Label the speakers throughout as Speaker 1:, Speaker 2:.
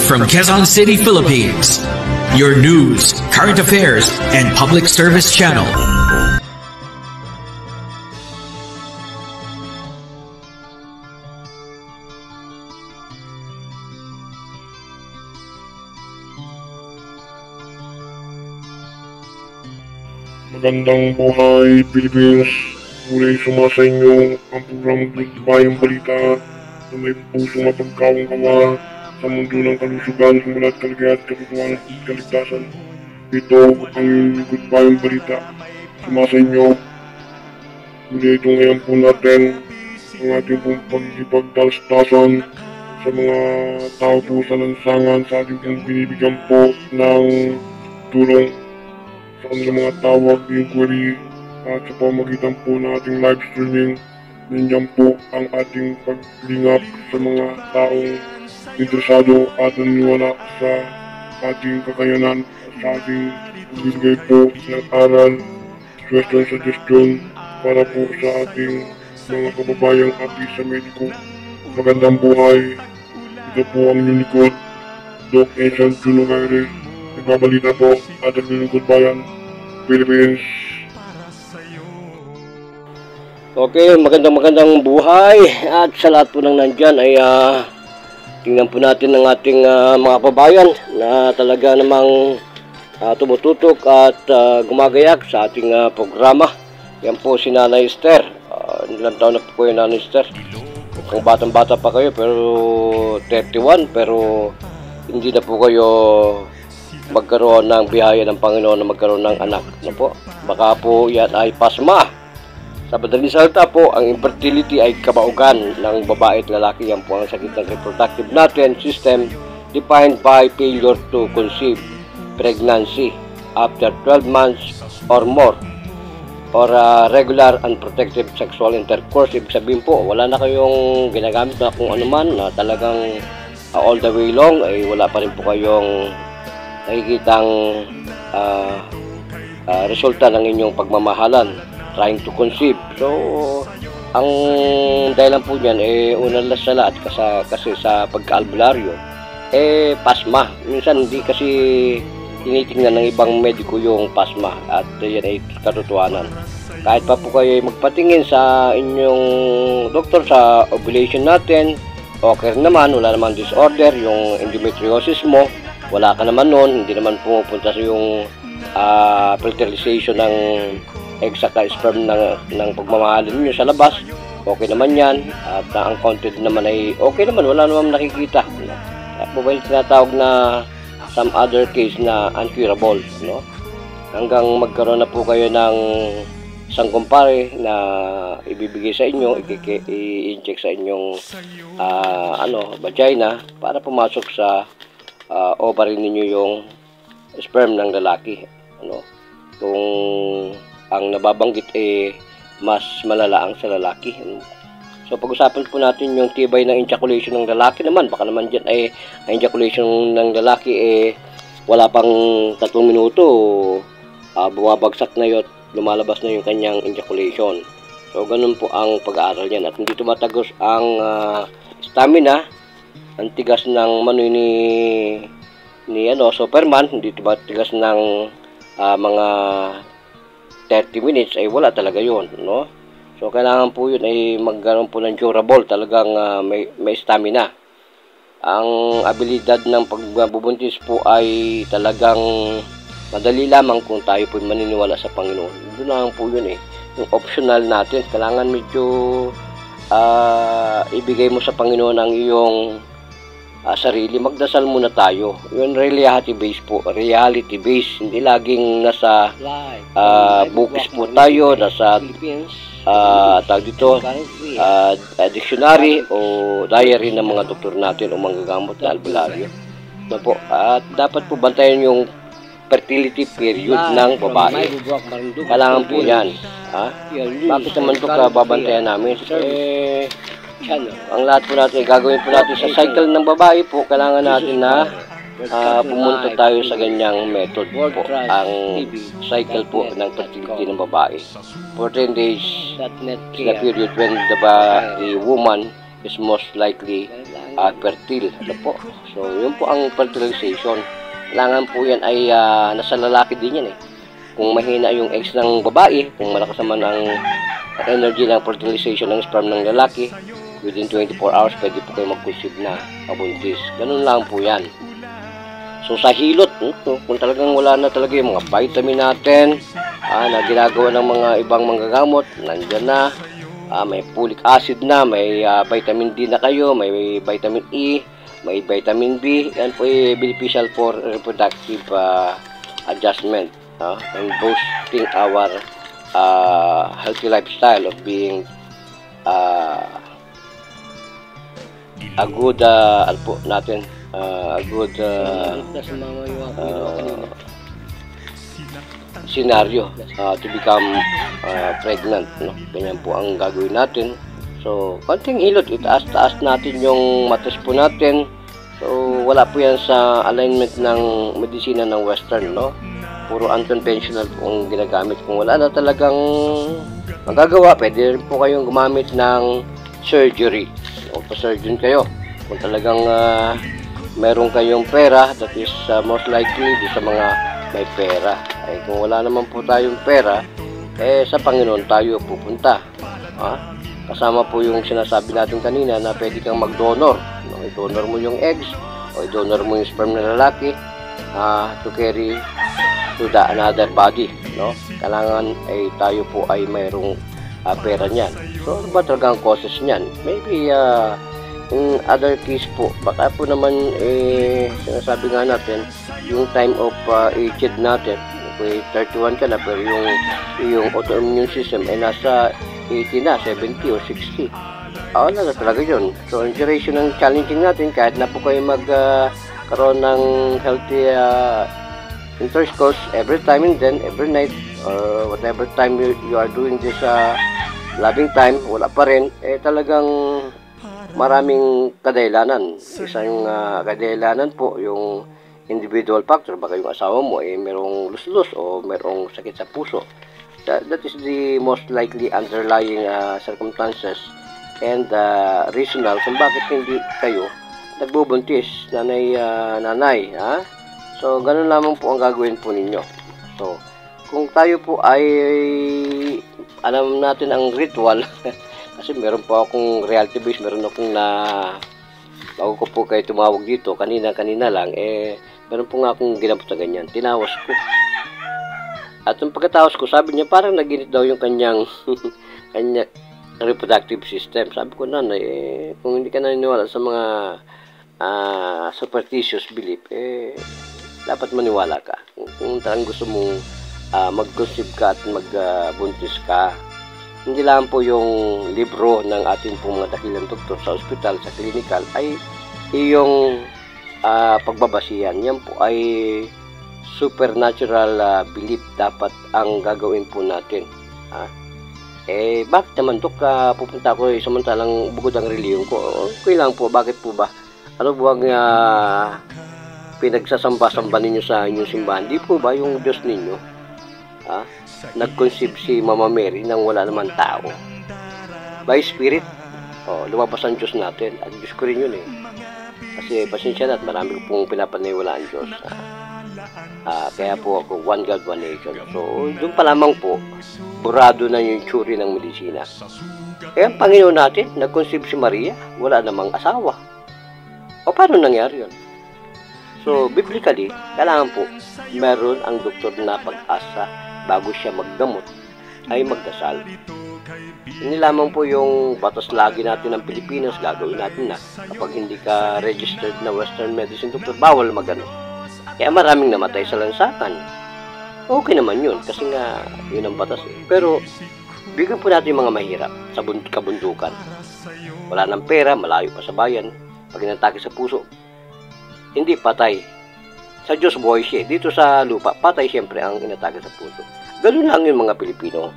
Speaker 1: from Quezon City, Philippines. Your news, current affairs, and public service channel.
Speaker 2: Magandang buhay, Pilipinas. Muli sumasa inyo ang programang Bayang Balita na may pusong mapagkawang kawa sa mundo ng kalusugan, simulat, kaligayahan, katotohanan at kaligtasan. Ito ang Good Bayang Balita. Sumasa inyo. Muli ito ngayon po natin ang ating pong pagkipagtalas-tasan sa mga tao po sa lansangan, sa ating pong binibigyan po ng tulong sa kanilang mga tawag, inquiry, at sa pamagitan po ng ating live streaming. Nandiyan po ang ating paglingap sa mga taong interesado at naniniwala sa ating kakayanan, sa ating pagbibigay po ng aral, question, suggestion para po sa ating mga kababayang api sa mediko. Magandang buhay. Ito po ang inyong likod, Doc Asian Juno Gaire. Nagbabalita po at naglilingkod bayan, Philippines.
Speaker 3: Okay, magandang buhay at sa lahat po ng nandyan ay tingnan po natin ang ating mga kababayan na talaga namang tumututok at gumagayak sa ating programa. Yan po si Nanay Esther. Ilang taon na po yung Nanay Esther? Kung batang-bata pa kayo pero 31, pero hindi na po kayo magkaroon ng biyaya ng Panginoon na magkaroon ng anak. Ano po? Baka po yan ay pasma. Sa madaling salita po, ang infertility ay kabaugan ng babae at lalaki. Yan po ang sakit ng reproductive natin system defined by failure to conceive pregnancy after 12 months or more or regular unprotected sexual intercourse. Ibig sabihin po, wala na kayong ginagamit na kung ano man na talagang all the way long ay wala pa rin po kayong nakikitang resulta ng inyong pagmamahalan, trying to conceive. So, ang dahilan po niyan unang sa lahat kasi sa pagka-albularyo pasma. Minsan hindi kasi tinitingnan ng ibang mediko yung pasma at yan ay katotohanan. Kahit pa po kayo magpatingin sa inyong doktor sa ovulation natin, okay naman, wala namang disorder, yung endometriosis mo wala ka naman nun, hindi naman pumupunta sa yung fertilization ng egg saka sperm ng pagmamahalin niyo sa labas, okay naman yan. At ang content naman ay okay naman, wala naman nakikita. Po ba yung tinatawag na some other case na uncurable, no? Hanggang magkaroon na po kayo ng isang kumpare na ibibigay sa inyo, i-inject sa inyong vagina para pumasok sa ovary ninyo yung sperm ng lalaki, ano? Kung ang nababanggit mas malala ang sa lalaki, ano? So pag-usapan po natin yung tibay ng ejaculation ng lalaki naman. Baka naman dyan ang ejaculation ng lalaki wala pang 3 minuto bumabagsak na yun, lumalabas na yung kanyang ejaculation. So ganun po ang pag-aaral niyan at hindi tumatagos ang stamina. Ang tigas ng manoy ni Superman, hindi tigas ng mga 30 minutes ay wala talaga yun, no? So kailangan po yun ay magkaroon po ng durable, talagang may stamina. Ang abilidad ng pagbubuntis po ay talagang madali lamang kung tayo po maniniwala sa Panginoon. Doon lang po yun yung optional natin, kailangan medyo ibigay mo sa Panginoon ang iyong sarili. Magdasal muna tayo. Yun reality based po. Reality based. Hindi laging nasa books po tayo, nasa tawag dito dictionary o diary ng mga doktor natin o manggagamot na albularyo. So po, at dapat po bantayan yung fertility period ng babae. Kailangan po yan. Bakit naman ito babantayan namin? Ang lahat po natin, gagawin po natin sa cycle ng babae po, kailangan natin na pumunta tayo sa ganyang method po. Ang cycle po ng fertility ng babae. 14 days is the period when the woman is most likely fertile. Ano po? So, yun po ang fertilization. Kailangan po yan ay nasa lalaki din yan eh. Kung mahina yung eggs ng babae, kung malakas naman ang energy ng fertilization ng sperm ng lalaki, within 24 hours, pwede po kayo mag-conceive na mabuntis. Ganun lang po yan. So, sa hilot, kung talagang wala na talaga yung mga vitamin natin, na ginagawa ng mga ibang manggagamot, nandyan na, may folic acid na, may vitamin D na kayo, may vitamin E, may vitamin B, yan po ay beneficial for reproductive adjustment, and boosting our healthy lifestyle of being a good scenario to become pregnant, no? Ganyan po ang gagawin natin. So, konting hilot, itaas-taas natin yung matas po natin. So, wala po yan sa alignment ng medisina ng Western, no? Puro unconventional po ang ginagamit. Kung wala na talagang magagawa, pwede rin po kayong gumamit ng surgery. O pa-surgeon kayo. Kung talagang meron kayong pera, that is most likely sa mga may pera. Ay kung wala naman po tayong pera, sa Panginoon tayo pupunta. Kasama po yung sinasabi natin kanina na pwede kang mag-donor. I-donor mo yung eggs o i-donor mo yung sperm na lalaki to carry to the another body, no? Kailangan ay tayo po ay mayroong pera niyan. So, ano ba talaga ang causes niyan? Maybe in other case po, baka po naman sinasabi nga natin yung time of age natin, kung 31 ka na pero yung autoimmune system ay nasa 80 na, 70 o 60. Wala na talaga yun. So, ang duration ng challenging natin, kahit na po kayo magkaroon ng healthy intercourse every time and then, every night, or whatever time you are doing this loving time, wala pa rin, talagang maraming kadahilanan. Isang kadahilanan po, yung individual factor, baka yung asawa mo merong luslus o merong sakit sa puso. That is the most likely underlying circumstances and reasonable kung bakit hindi kayo nagbubuntis, nanay. So, ganun lamang po ang gagawin po ninyo. So, kung tayo po ay alam natin ang ritual, kasi meron po akong reality base, meron akong bago ko po kayo tumawag dito, kanina lang, meron po nga akong ginapot na ganyan, tinawas ko. At yung pagkatawas ko, sabi niya, parang naginit daw yung kanyang reproductive system. Sabi ko, nanay, kung hindi ka naniniwala sa mga superstitious belief, dapat maniwala ka. Kung talagang gusto mong mag-conceive ka at magbuntis ka, hindi lang po yung libro ng ating pong mga dakilang doktor sa ospital, sa clinical, ay iyong pagbabasihan. Yan po ay supernatural belief dapat ang gagawin po natin. Bakit naman dok, pupunta ko samantalang bukod ang reliyon ko? Okay lang po, bakit po ba? Ano po ang pinagsasamba-samba ninyo sa inyong simbahan? Di po ba yung Diyos ninyo nag-conceive si Mama Mary nang wala naman tao? By Spirit, lumabas ang Diyos natin. At Diyos ko rin yun kasi pasensya na at marami pong pinapaniwalaan Diyos. Kaya po ako, one God, one nation. So, doon pa lamang po, burado na yung tsuri ng medisina. Ang Panginoon natin, nag-conceive si Maria, wala namang asawa. O paano nangyari yun? So, biblically, kailangan po, meron ang doktor na pag-asa bago siya magdamot, ay magdasal. Hindi lamang po yung batas lagi natin ng Pilipinas, gagawin natin na kapag hindi ka registered na Western medicine doctor, bawal magano. Kaya maraming namatay sa lansakan. Okay naman yun, kasi nga yun ang batas Pero, bigyan po natin yung mga mahirap sa kabundukan. Wala ng pera, malayo pa sa bayan, pag inatake sa puso, hindi patay. Sa Diyos buhay siya. Dito sa lupa, patay siyempre ang inatake sa puso. Ganun lang yung mga Pilipino.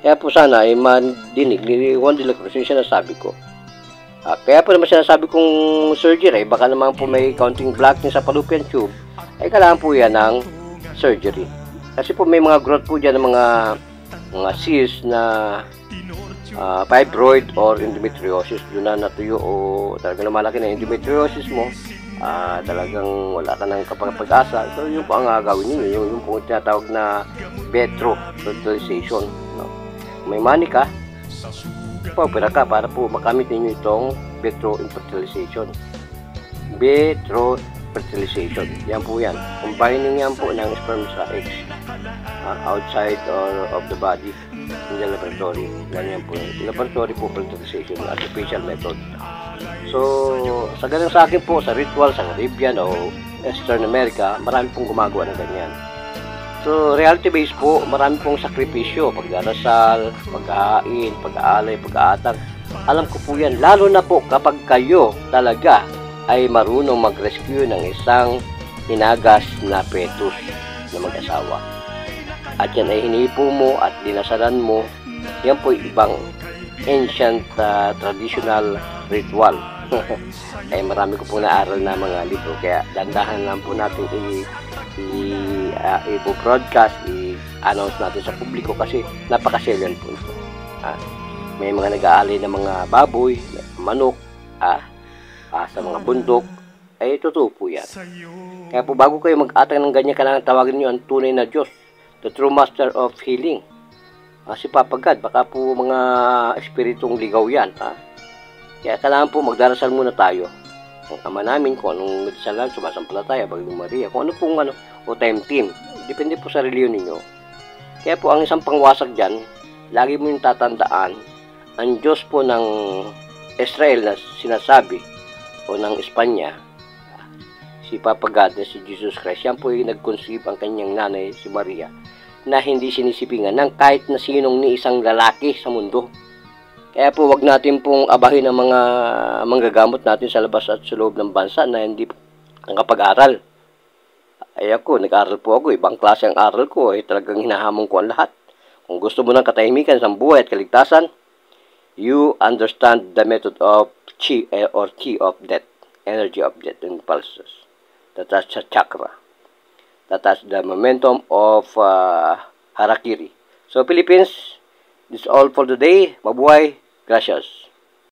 Speaker 3: Kaya po sana ay mandinig ni Juan de la Cruz yung sinasabi ko. Kaya po naman sinasabi kong surgery, baka naman po may counting blocking sa fallopian tube, ay kailangan po yan ng surgery. Kasi po may mga growth po dyan ng mga cysts na fibroid or endometriosis. Doon na natuyo o talagang lumalaki na endometriosis mo, talagang wala ka ng kapag-asa. So yun po ang gagawin ninyo, yung po tinatawag na betro-fertilization, no? May money ka, opera ka para po makamit ninyo itong betro-fertilization. Betro-fertilization, yan po yan. Combining yan po ng sperm sa eggs outside or of the body in the laboratory. Ganyan po yung laboratory po fertilization, artificial method. So, sa ganun sa akin po, sa ritual, sa Caribbean o Eastern America, marami pong gumagawa ng ganyan. So, reality based po, marami pong sakripisyo, pagdarasal, paghahain, pag-aalay, pag-aatang. Alam ko po yan, lalo na po kapag kayo talaga ay marunong mag-rescue ng isang hinagas na fetus na mag-asawa. At yan ay hinipo mo at dinasalan mo, yan po ibang ancient traditional ritual. Ay marami ko po naaral na mga libro, kaya dandahan lang po natin i-broadcast, i-announce natin sa publiko kasi napakaselyan po ito. May mga nag-aalay ng mga baboy, manok, sa mga bundok, ay totoo po yan. Kaya po bago kayo mag-atang ng ganyan, kailangan tawagin nyo ang tunay na Diyos, the true master of healing. Si Papa God, baka po mga espiritong ligaw yan. Kaya kailangan po magdarasal muna tayo. Ang Ama namin, kung anong dasalan, sumasampalataya, Bagong Maria, kung ano pong o time team. Depende po sa reliyon ninyo. Kaya po ang isang pangwasag dyan, lagi mo yung tatandaan, ang Diyos po ng Israel na sinasabi, o ng Espanya, si Papa God na si Jesus Christ, yan po yung nag-conceive ang kanyang nanay, si Maria, na hindi sinisipingan ng kahit na sinong ni isang lalaki sa mundo. Kaya po wag natin pong abahin ang mga manggagamot natin sa labas at sa loob ng bansa na hindi nakapag-aral. Ay ako, nag-aral po ako, ibang klase ang aral ko, talagang hinahamon ko ang lahat. Kung gusto mo ng katahimikan sa buhay at kaligtasan, you understand the method of chi or chi of death, energy of death and pulses. That's the chakra. That's the momentum of Harakiri. So Philippines, this is all for today. Mabuhay. Gracias.